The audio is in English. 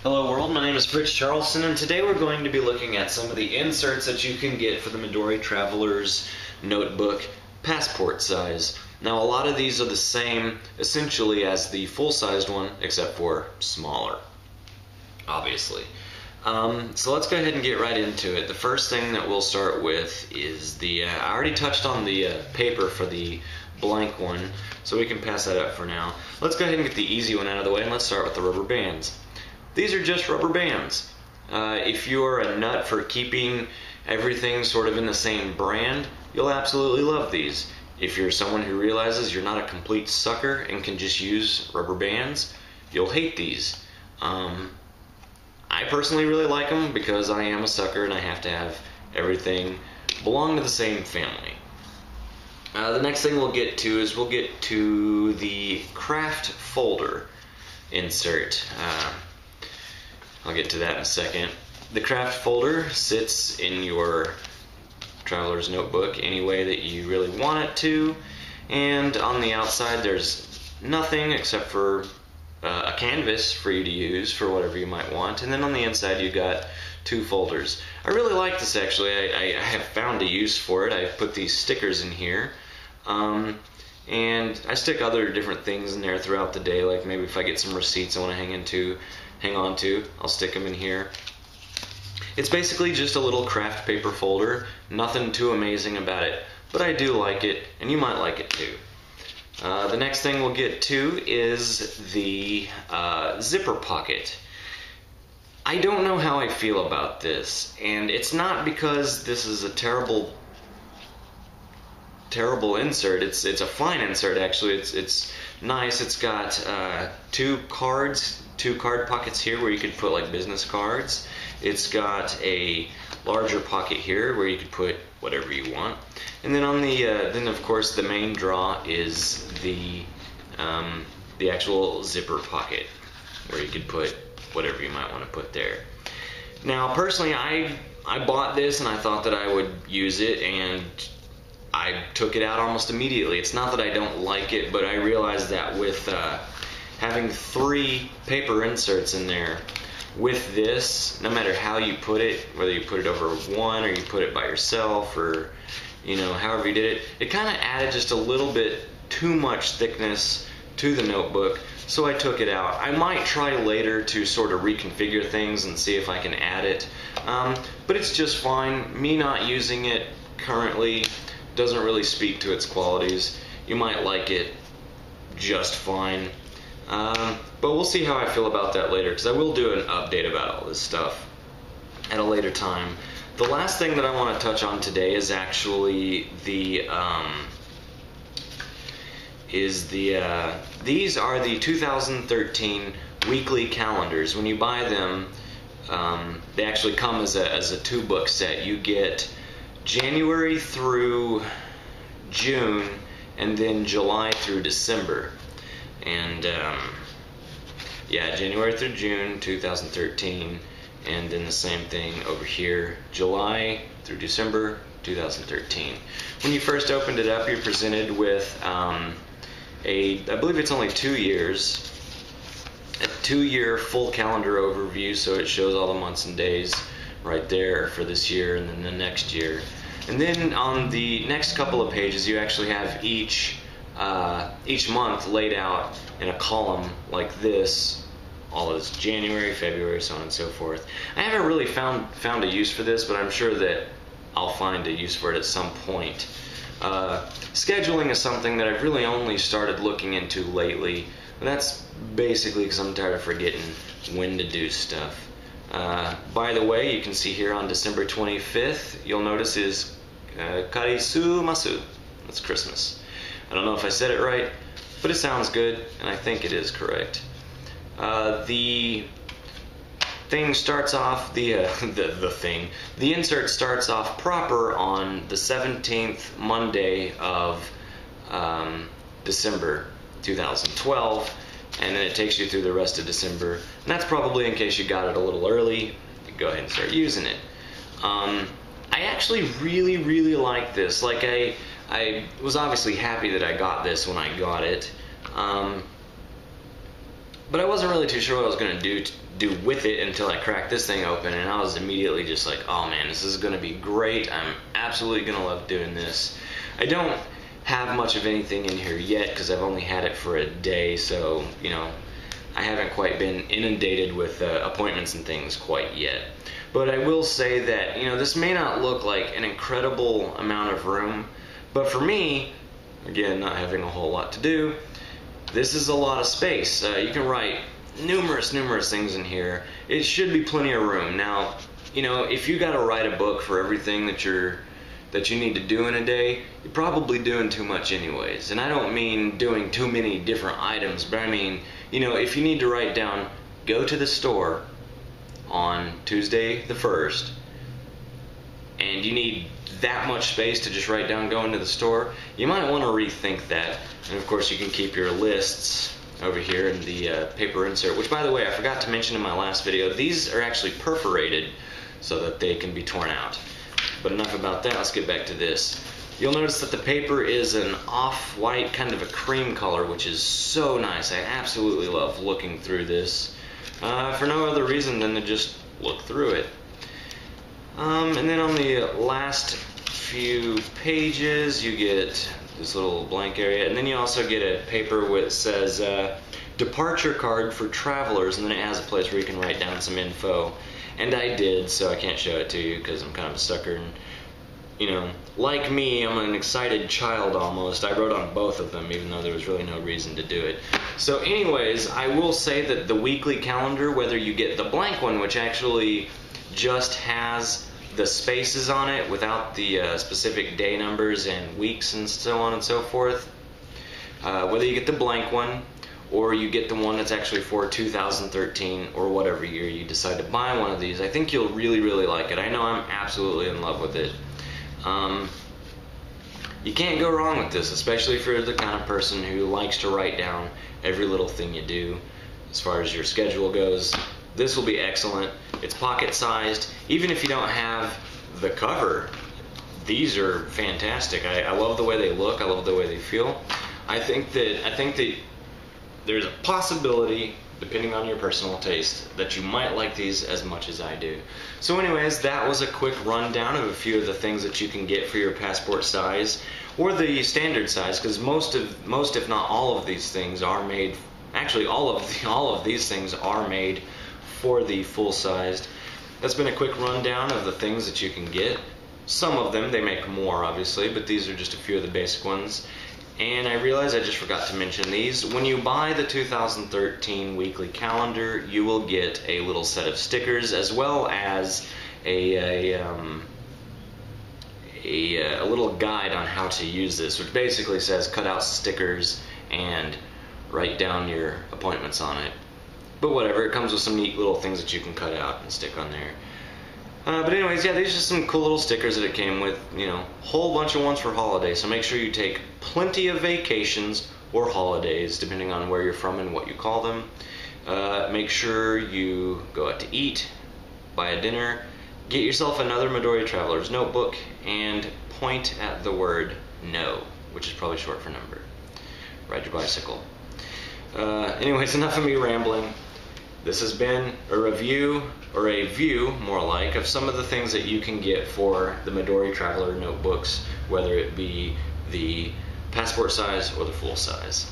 Hello world, my name is Rich Charleston, and today we're going to be looking at some of the inserts that you can get for the Midori Traveler's Notebook Passport size. Now a lot of these are the same essentially as the full-sized one, except for smaller, obviously. So let's go ahead and get right into it. The first thing that we'll start with is I already touched on the paper for the blank one, so we can pass that up for now. Let's go ahead and get the easy one out of the way, and let's start with the rubber bands. These are just rubber bands. If you're a nut for keeping everything sort of in the same brand, you'll absolutely love these. If you're someone who realizes you're not a complete sucker and can just use rubber bands, you'll hate these. I personally really like them because I am a sucker and I have to have everything belong to the same family. The next thing we'll get to is the craft folder insert. I'll get to that in a second. The craft folder sits in your traveler's notebook any way that you really want it to, and on the outside there's nothing except for a canvas for you to use for whatever you might want, and then on the inside you got two folders. I really like this actually. I have found a use for it. I've put these stickers in here, and I stick other different things in there throughout the day, like maybe if I get some receipts I want to hang on to, I'll stick them in here. It's basically just a little craft paper folder, nothing too amazing about it, but I do like it, and you might like it too. The next thing we'll get to is the zipper pocket. I don't know how I feel about this, and it's not because this is a terrible insert. It's a fine insert actually. It's nice. It's got two card pockets here where you could put like business cards. It's got a larger pocket here where you could put whatever you want, and then on the then of course the main draw is the actual zipper pocket where you could put whatever you might want to put there. Now personally I bought this and I thought that I would use it, and I took it out almost immediately. It's not that I don't like it, but I realized that with having three paper inserts in there, with this, no matter how you put it, whether you put it over one or you put it by yourself or however you did it, it kind of added just a little bit too much thickness to the notebook, so I took it out. I might try later to sort of reconfigure things and see if I can add it, but it's just fine. Me not using it currently doesn't really speak to its qualities. You might like it just fine. But we'll see how I feel about that later, because I will do an update about all this stuff at a later time. The last thing that I want to touch on today is actually these are the 2013 weekly calendars. When you buy them, they actually come as a two-book set. You get January through June, and then July through December. And yeah, January through June 2013, and then the same thing over here, July through December 2013. When you first opened it up, you're presented with I believe it's only 2 years, a 2-year full calendar overview, so it shows all the months and days right there for this year and then the next year. And then on the next couple of pages, you actually have each month laid out in a column like this. All is January, February, so on and so forth. I haven't really found a use for this, but I'm sure that I'll find a use for it at some point. Scheduling is something that I've really only started looking into lately, and that's basically because I'm tired of forgetting when to do stuff. By the way, you can see here on December 25th, you'll notice is Karisu Masu. That's Christmas. I don't know if I said it right, but it sounds good, and I think it is correct. The thing starts off, the insert starts off proper on the 17th Monday of December 2012, and then it takes you through the rest of December. And that's probably in case you got it a little early. You go ahead and start using it. I actually really like this. Like I was obviously happy that I got this when I got it. But I wasn't really too sure what I was going to do with it until I cracked this thing open, and I was immediately just like, oh man, this is going to be great. I'm absolutely going to love doing this. I don't have much of anything in here yet because I've only had it for a day, so you know, I haven't quite been inundated with appointments and things quite yet. But I will say that, you know, this may not look like an incredible amount of room, but for me, again, not having a whole lot to do, this is a lot of space. You can write numerous things in here. It should be plenty of room. Now, you know, if you got to write a book for everything that you need to do in a day, you're probably doing too much anyways. And I don't mean doing too many different items, but I mean, you know, if you need to write down, go to the store on Tuesday the 1st, and you need that much space to just write down going to the store, you might want to rethink that. And of course you can keep your lists over here in the paper insert, which by the way I forgot to mention in my last video, these are actually perforated so that they can be torn out. But enough about that, let's get back to this. You'll notice that the paper is an off-white, kind of a cream color, which is so nice. I absolutely love looking through this for no other reason than to just look through it. And then on the last few pages you get this little blank area, and then you also get a paper which says departure card for travelers, and then it has a place where you can write down some info. And I did, so I can't show it to you because I'm kind of a sucker, and you know, like me, I'm an excited child almost. I wrote on both of them even though there was really no reason to do it. So anyways, I will say that the weekly calendar, whether you get the blank one, which actually just has the spaces on it without the specific day numbers and weeks and so on and so forth, whether you get the blank one or you get the one that's actually for 2013 or whatever year you decide to buy one of these, I think you'll really like it. I know I'm absolutely in love with it. You can't go wrong with this, especially if you're the kind of person who likes to write down every little thing you do as far as your schedule goes. This will be excellent. It's pocket sized. Even if you don't have the cover, these are fantastic. I love the way they look. I love the way they feel. I think that there's a possibility, depending on your personal taste, that you might like these as much as I do. So anyways, that was a quick rundown of a few of the things that you can get for your passport size, or the standard size, because most if not all of these things are made, actually all of these things are made for the full-sized. That's been a quick rundown of the things that you can get. Some of them, they make more obviously, but these are just a few of the basic ones. And I realize I just forgot to mention these. When you buy the 2013 weekly calendar, you will get a little set of stickers as well as a little guide on how to use this, which basically says cut out stickers and write down your appointments on it. But whatever, it comes with some neat little things that you can cut out and stick on there. But anyways, yeah, these are some cool little stickers that it came with, you know, whole bunch of ones for holidays. So make sure you take plenty of vacations or holidays, depending on where you're from and what you call them. Make sure you go out to eat, buy a dinner, get yourself another Midori Traveler's notebook, and point at the word no, which is probably short for number. Ride your bicycle. Anyways, enough of me rambling. This has been a review, or a view, more like, of some of the things that you can get for the Midori Traveler notebooks, whether it be the passport size or the full size.